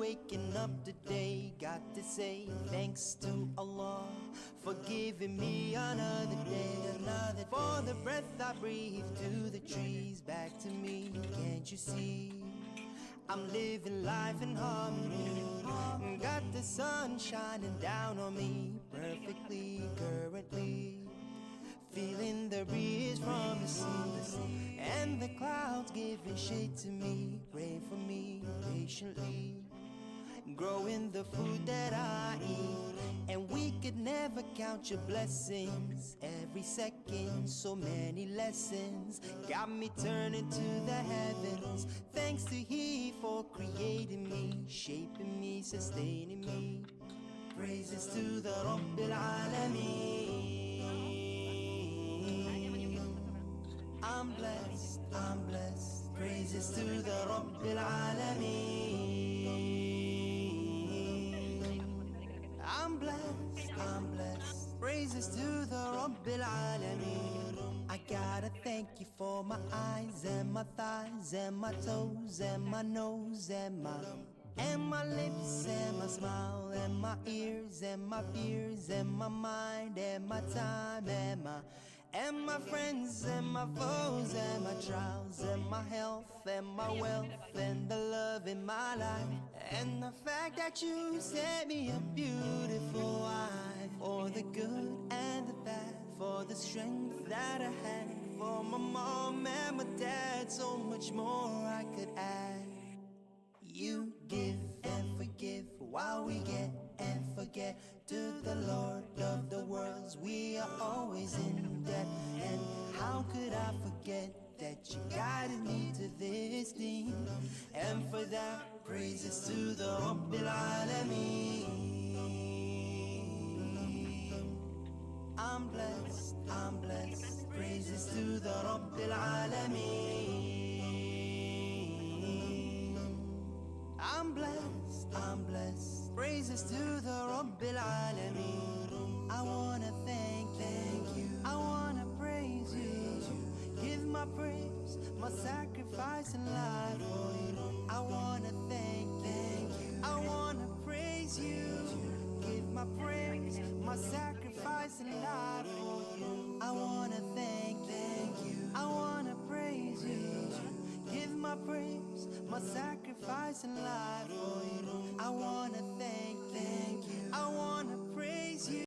waking up today. Got to say thanks to Allah for giving me another day. For the breath I breathe, to the trees, back to me. Can't you see? I'm living life in harmony. Got the sun shining down on me perfectly currently. Feeling the breeze from the sea, and the clouds giving shade to me. Pray for me patiently, growing the food that I eat. And we could never count your blessings. Every second, so many lessons got me turning to the heavens. Thanks to He for creating me, shaping me, sustaining me. Praises to the Rabbil Alameen. I'm blessed, I'm blessed. Praises to the Rabbil Alameen. I'm blessed, I'm blessed. Praises to the Rabbil Alameen. I gotta thank you for my eyes and my thighs and my toes and my nose and my lips and my smile and my ears and my fears and my mind and my time and my friends and my foes and my trials and my health and my wealth and the love in my life, and the fact that you set me a beautiful wife. For the good and the bad, for the strength that I had, for my mom and my dad, so much more I could add. You give and forgive while we get and forget. To the Lord of the worlds we are always in debt. And how could I forget that you guided me to this thing? And for that, praises to the Rabbil Alameen. I'm blessed, I'm blessed. Praises to the Rabbil Alameen. I'm blessed, I'm blessed. Praises to the Rabbil Alameen. I wanna thank you, I wanna praise you. Give my praise, my sacrifice and life for you. I wanna thank you, I wanna praise you. Give my praise, my sacrifice and life for you. I wanna thank you, I wanna praise you. Give my praise, my sacrifice and life for you. I wanna thank you, I wanna